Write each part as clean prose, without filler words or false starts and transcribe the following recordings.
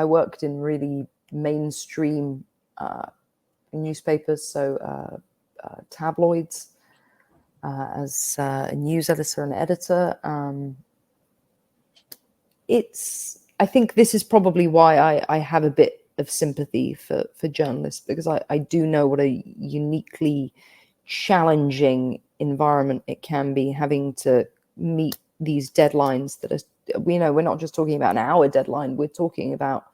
I worked in really mainstream newspapers, so tabloids, as a news editor and editor. I think this is probably why I have a bit of sympathy for journalists, because I do know what a uniquely challenging environment it can be, having to meet these deadlines that are, we're not just talking about an hour deadline, we're talking about,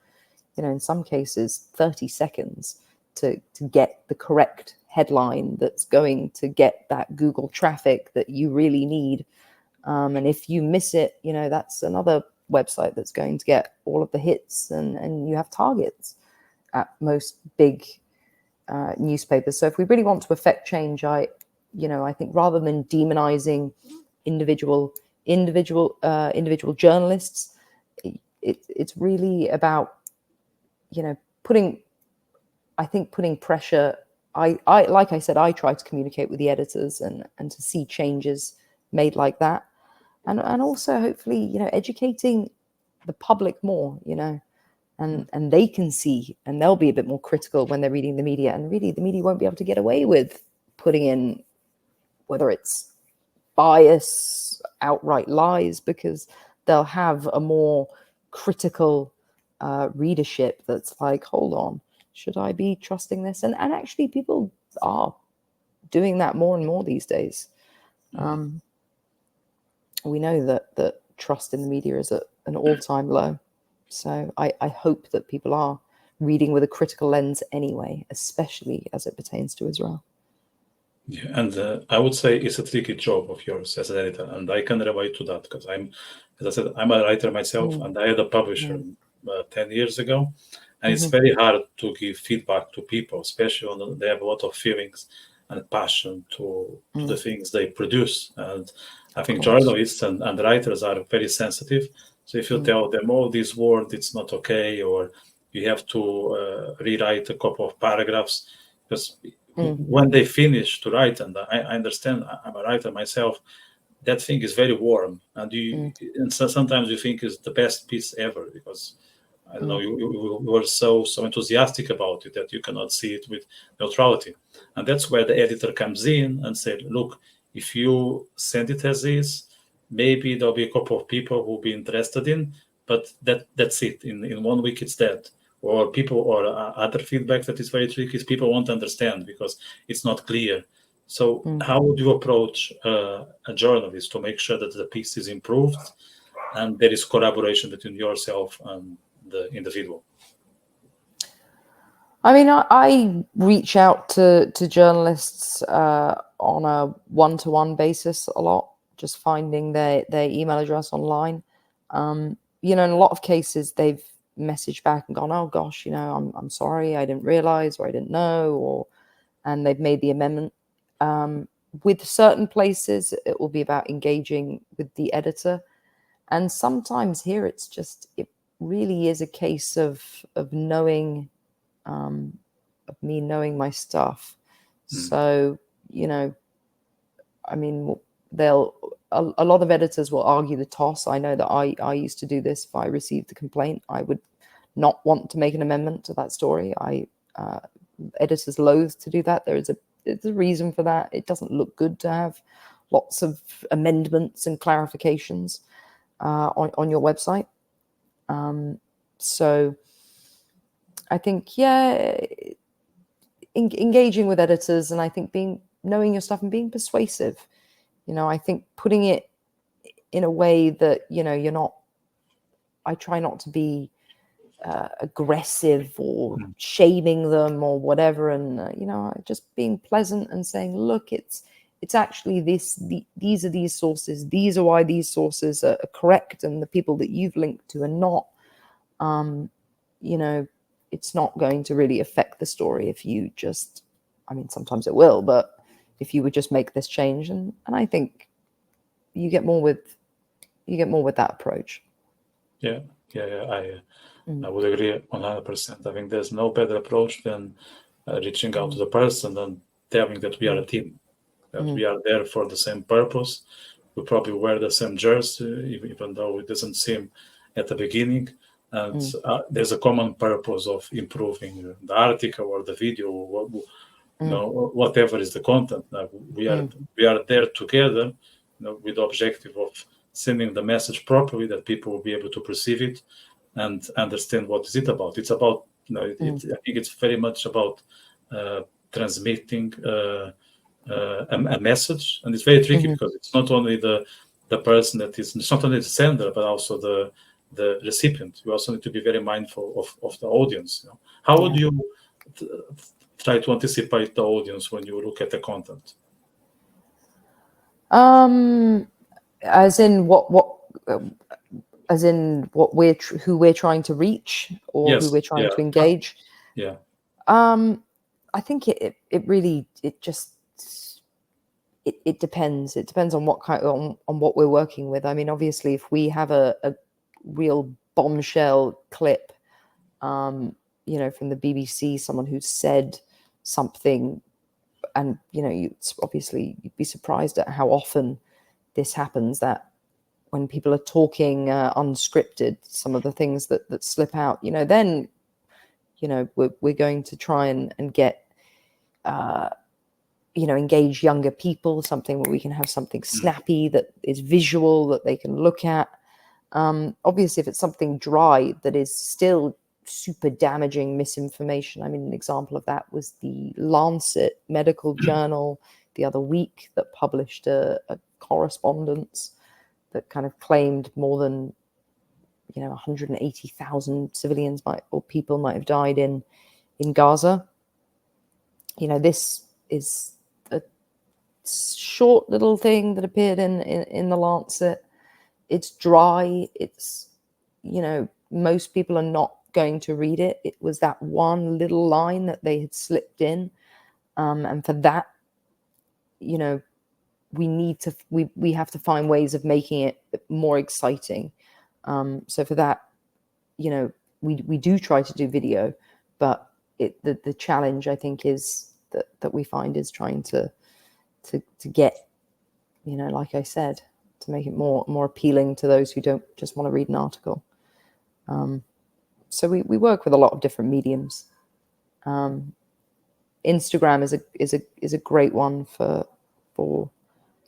in some cases 30 seconds to get the correct headline that's going to get that Google traffic that you really need. And if you miss it, that's another website that's going to get all of the hits, and you have targets at most big newspapers. So if we really want to affect change, I think rather than demonizing individual journalists, it's really about putting pressure. I like I said, I try to communicate with the editors and to see changes made like that, and also hopefully educating the public more, and they can see, and they'll be a bit more critical when they're reading the media, and really the media won't be able to get away with putting in whether it's bias, outright lies, because they'll have a more critical readership that's like, hold on, should I be trusting this? And actually people are doing that more and more these days. We know that trust in the media is at an all-time low. So I hope that people are reading with a critical lens anyway, especially as it pertains to Israel. Yeah, and I would say it's a tricky job of yours as an editor, and I can relate to that because as I said, I'm a writer myself, and I had a publisher 10 years ago, and it's very hard to give feedback to people, especially when they have a lot of feelings and passion to the things they produce. And I think journalists and writers are very sensitive. So if you tell them, oh, this word, it's not okay, or you have to rewrite a couple of paragraphs, because when they finish to write, and I understand, I'm a writer myself, that thing is very warm, and and so sometimes you think is the best piece ever, because I don't know, you were so enthusiastic about it that you cannot see it with neutrality. And that's where the editor comes in and said, look, if you send it as is, maybe there'll be a couple of people who'll be interested in, but that's it. In 1 week, it's dead. Or people, or other feedback that is very tricky is people won't understand because it's not clear. So how would you approach a journalist to make sure that the piece is improved and there is collaboration between yourself and the individual? I mean, I reach out to journalists on a one-to-one basis a lot, just finding their email address online. In a lot of cases, they've messaged back and gone, oh gosh, I'm sorry, I didn't realize, or I didn't know, and they've made the amendment. With certain places, it will be about engaging with the editor. And sometimes here it really is a case of knowing, of me knowing my stuff. So, I mean, a lot of editors will argue the toss. I know that I used to do this. If I received the complaint, I would not want to make an amendment to that story. Editors loathe to do that. There's a reason for that. It doesn't look good to have lots of amendments and clarifications on your website. So I think, engaging with editors, and I think knowing your stuff and being persuasive. I think putting it in a way that, you're not, I try not to be aggressive or shaming them or whatever. And, just being pleasant and saying, look, it's actually these are these sources. These are why these sources are correct. And the people that you've linked to are not, it's not going to really affect the story if you just, I mean, sometimes it will, but if you would just make this change, and I think you get more with that approach. Yeah. I would agree 100%. I think there's no better approach than reaching out to the person and telling that we are a team, that we are there for the same purpose. We probably wear the same jersey, even though it doesn't seem at the beginning. and there's a common purpose of improving the article or the video, or whatever is the content. Now, we are there together, with the objective of sending the message properly, that people will be able to perceive it and understand what is it about. It's about, I think it's very much about transmitting a message, and it's very tricky because it's not only the person it's not only the sender, but also the recipient. You also need to be very mindful of the audience. How would you try to anticipate the audience when you look at the content? As in who we're trying to reach, or Yes, who we're trying to engage. Yeah. I think it really depends. It depends on what on what we're working with. I mean, obviously, if we have a real bombshell clip, from the BBC, someone who said something, and you'd be surprised at how often this happens, that when people are talking unscripted, some of the things that slip out, then we're going to try and get engage younger people, something where we can have something snappy that is visual, that they can look at. Obviously, if it's something dry that is still super damaging misinformation, I mean, an example of that was the Lancet medical journal the other week that published a correspondence that kind of claimed more than 180,000 civilians people might have died in Gaza. This is a short little thing that appeared in the Lancet. It's dry. It's, most people are not going to read it. It was that one little line that they had slipped in. And for that, we have to find ways of making it more exciting. So for that, we do try to do video, but the challenge, I think, is that we find is trying to get, like I said, to make it more appealing to those who don't just want to read an article. So we work with a lot of different mediums. Instagram is a great one for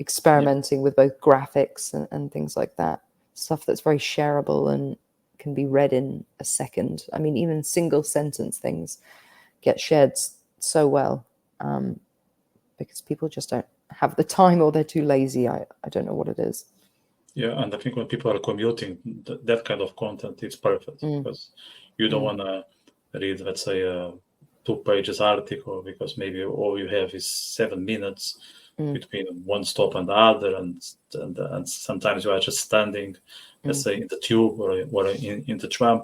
experimenting with both graphics and things like that. Stuff that's very shareable and can be read in a second. I mean, even single sentence things get shared so well, because people just don't have the time, or they're too lazy. I don't know what it is. Yeah, and I think when people are commuting, that kind of content is perfect, because you don't want to read, let's say, a 2 pages article, because maybe all you have is 7 minutes between one stop and the other, and sometimes you are just standing, let's say, in the tube or in the tram.